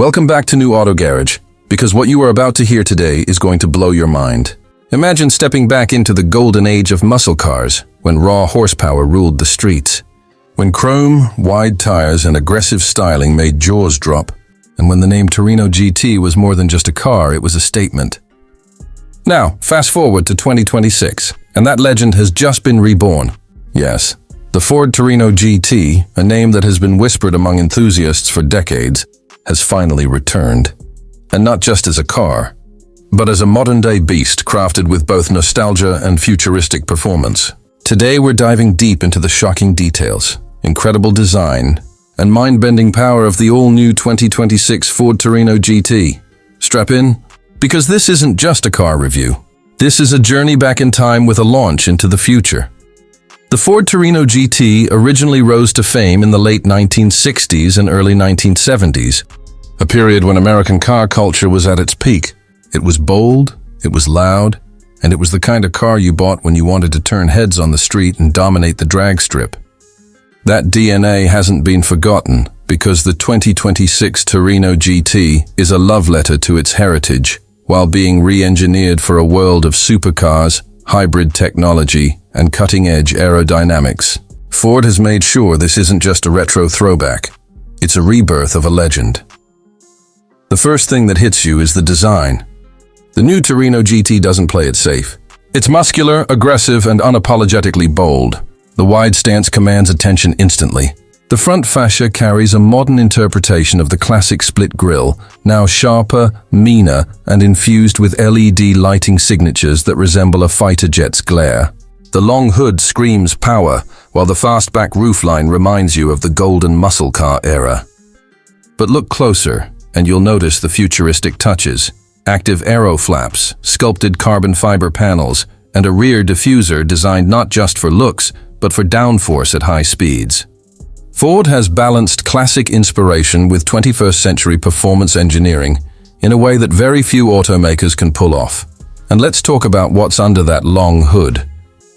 Welcome back to New Auto Garage, because what you are about to hear today is going to blow your mind. Imagine stepping back into the golden age of muscle cars, when raw horsepower ruled the streets. When chrome, wide tires, and aggressive styling made jaws drop, and when the name Torino GT was more than just a car, it was a statement. Now, fast forward to 2026, and that legend has just been reborn. Yes, the Ford Torino GT, a name that has been whispered among enthusiasts for decades, has finally returned. And not just as a car, but as a modern-day beast crafted with both nostalgia and futuristic performance. Today we're diving deep into the shocking details, incredible design, and mind-bending power of the all-new 2026 Ford Torino GT. Strap in, because this isn't just a car review. This is a journey back in time with a launch into the future. The Ford Torino GT originally rose to fame in the late 1960s and early 1970s, a period when American car culture was at its peak. It was bold, it was loud, and it was the kind of car you bought when you wanted to turn heads on the street and dominate the drag strip. That DNA hasn't been forgotten, because the 2026 Torino GT is a love letter to its heritage, while being re-engineered for a world of supercars, hybrid technology, and cutting-edge aerodynamics. Ford has made sure this isn't just a retro throwback. It's a rebirth of a legend. The first thing that hits you is the design. The new Torino GT doesn't play it safe. It's muscular, aggressive, and unapologetically bold. The wide stance commands attention instantly. The front fascia carries a modern interpretation of the classic split grille, now sharper, meaner, and infused with LED lighting signatures that resemble a fighter jet's glare. The long hood screams power, while the fastback roofline reminds you of the golden muscle car era. But look closer, and you'll notice the futuristic touches. Active aero flaps, sculpted carbon fiber panels, and a rear diffuser designed not just for looks, but for downforce at high speeds. Ford has balanced classic inspiration with 21st century performance engineering in a way that very few automakers can pull off. And let's talk about what's under that long hood,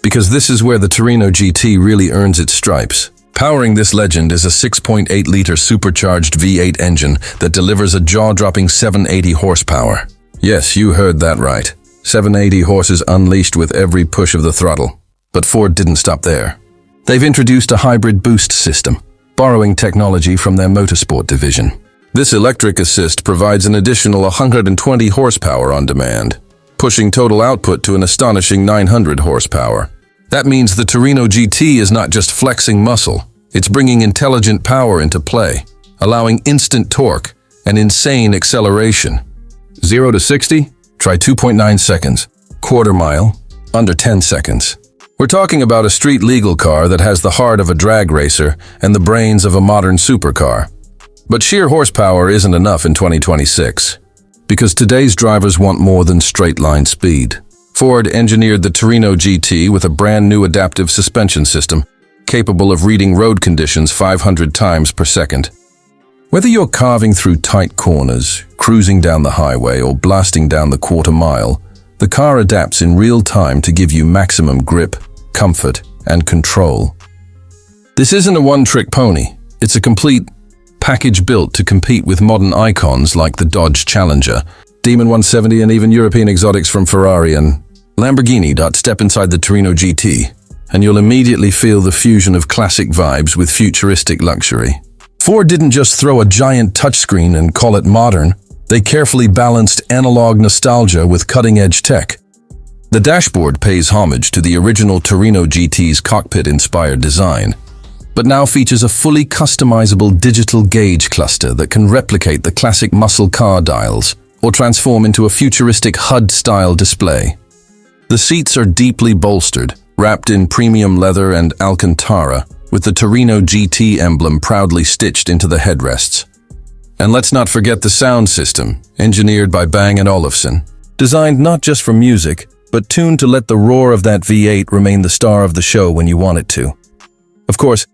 because this is where the Torino GT really earns its stripes. Powering this legend is a 6.8-liter supercharged V8 engine that delivers a jaw-dropping 780 horsepower. Yes, you heard that right. 780 horses unleashed with every push of the throttle. But Ford didn't stop there. They've introduced a hybrid boost system, borrowing technology from their motorsport division. This electric assist provides an additional 120 horsepower on demand, pushing total output to an astonishing 900 horsepower. That means the Torino GT is not just flexing muscle, it's bringing intelligent power into play, allowing instant torque and insane acceleration. 0 to 60? Try 2.9 seconds. Quarter mile? Under 10 seconds. We're talking about a street-legal car that has the heart of a drag racer and the brains of a modern supercar. But sheer horsepower isn't enough in 2026, because today's drivers want more than straight-line speed. Ford engineered the Torino GT with a brand new adaptive suspension system, capable of reading road conditions 500 times per second. Whether you're carving through tight corners, cruising down the highway, or blasting down the quarter mile, the car adapts in real time to give you maximum grip, comfort, and control. This isn't a one-trick pony. It's a complete package built to compete with modern icons like the Dodge Challenger, Demon 170, and even European exotics from Ferrari and Lamborghini. Step inside the Torino GT, and you'll immediately feel the fusion of classic vibes with futuristic luxury. Ford didn't just throw a giant touchscreen and call it modern. They carefully balanced analog nostalgia with cutting-edge tech. The dashboard pays homage to the original Torino GT's cockpit-inspired design, but now features a fully customizable digital gauge cluster that can replicate the classic muscle car dials or transform into a futuristic HUD-style display. The seats are deeply bolstered, wrapped in premium leather and Alcantara, with the Torino GT emblem proudly stitched into the headrests. And let's not forget the sound system, engineered by Bang & Olufsen. Designed not just for music, but tuned to let the roar of that V8 remain the star of the show when you want it to. Of course,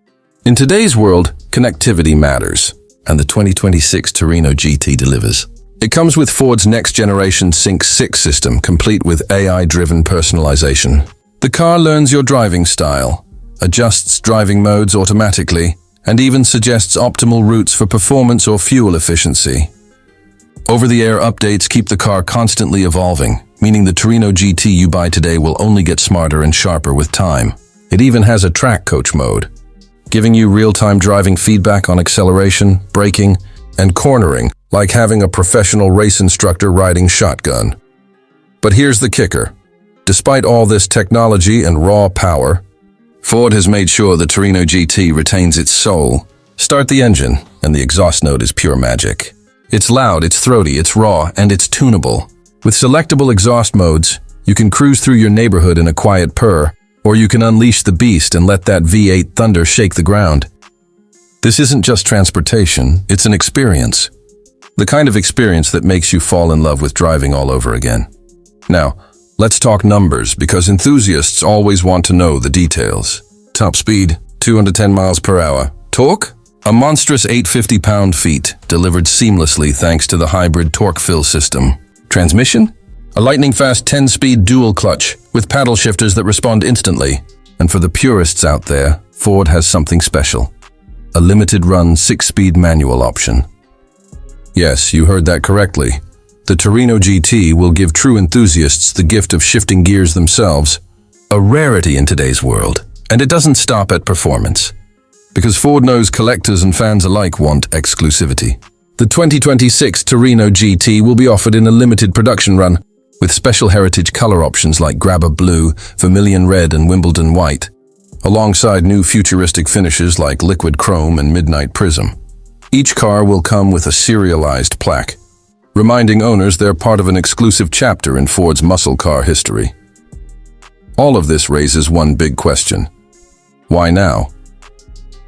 in today's world, connectivity matters, and the 2026 Torino GT delivers. It comes with Ford's next-generation Sync 6 system, complete with AI-driven personalization. The car learns your driving style, adjusts driving modes automatically, and even suggests optimal routes for performance or fuel efficiency. Over-the-air updates keep the car constantly evolving, meaning the Torino GT you buy today will only get smarter and sharper with time. It even has a track coach mode, giving you real-time driving feedback on acceleration, braking, and cornering, like having a professional race instructor riding shotgun. But here's the kicker. Despite all this technology and raw power, Ford has made sure the Torino GT retains its soul. Start the engine, and the exhaust note is pure magic. It's loud, it's throaty, it's raw, and it's tunable. With selectable exhaust modes, you can cruise through your neighborhood in a quiet purr, or you can unleash the beast and let that V8 thunder shake the ground. This isn't just transportation, it's an experience. The kind of experience that makes you fall in love with driving all over again. Now, let's talk numbers, because enthusiasts always want to know the details. Top speed, 210 miles per hour. Torque? A monstrous 850 pound-feet, delivered seamlessly thanks to the hybrid torque-fill system. Transmission? A lightning-fast 10-speed dual clutch, with paddle shifters that respond instantly. And for the purists out there, Ford has something special. A limited-run 6-speed manual option. Yes, you heard that correctly. The Torino GT will give true enthusiasts the gift of shifting gears themselves. A rarity in today's world. And it doesn't stop at performance. Because Ford knows collectors and fans alike want exclusivity. The 2026 Torino GT will be offered in a limited production run, with special heritage color options like Grabber Blue, Vermilion Red, and Wimbledon White, alongside new futuristic finishes like Liquid Chrome and Midnight Prism. Each car will come with a serialized plaque, reminding owners they're part of an exclusive chapter in Ford's muscle car history. All of this raises one big question. Why now?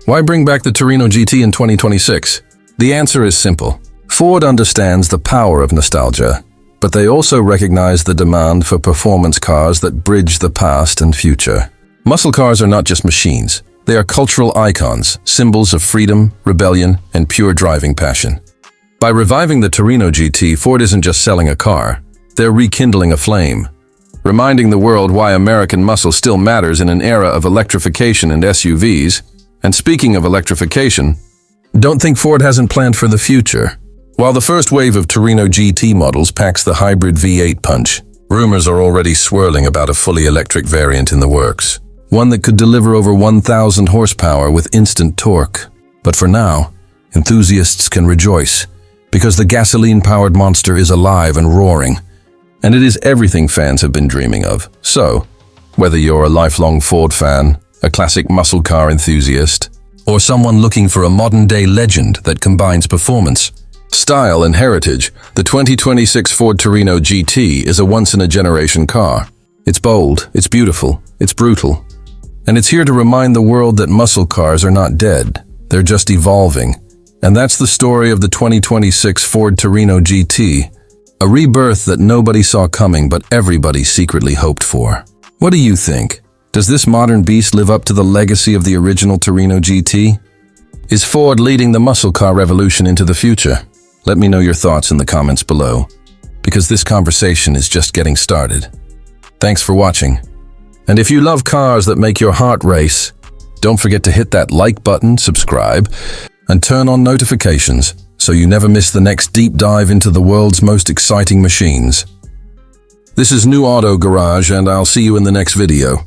Why bring back the Torino GT in 2026? The answer is simple. Ford understands the power of nostalgia, but they also recognize the demand for performance cars that bridge the past and future. Muscle cars are not just machines. They are cultural icons, symbols of freedom, rebellion, and pure driving passion. By reviving the Torino GT, Ford isn't just selling a car. They're rekindling a flame, reminding the world why American muscle still matters in an era of electrification and SUVs. And speaking of electrification, don't think Ford hasn't planned for the future. While the first wave of Torino GT models packs the hybrid V8 punch, rumors are already swirling about a fully electric variant in the works. One that could deliver over 1,000 horsepower with instant torque. But for now, enthusiasts can rejoice, because the gasoline-powered monster is alive and roaring, and it is everything fans have been dreaming of. So, whether you're a lifelong Ford fan, a classic muscle car enthusiast, or someone looking for a modern-day legend that combines performance, style, and heritage, the 2026 Ford Torino GT is a once-in-a-generation car. It's bold, it's beautiful, it's brutal, and it's here to remind the world that muscle cars are not dead, they're just evolving. And that's the story of the 2026 Ford Torino GT, a rebirth that nobody saw coming but everybody secretly hoped for. What do you think? Does this modern beast live up to the legacy of the original Torino GT? Is Ford leading the muscle car revolution into the future? Let me know your thoughts in the comments below, because this conversation is just getting started. Thanks for watching. And if you love cars that make your heart race, don't forget to hit that like button, subscribe, and turn on notifications so you never miss the next deep dive into the world's most exciting machines. This is New Auto Garage, and I'll see you in the next video.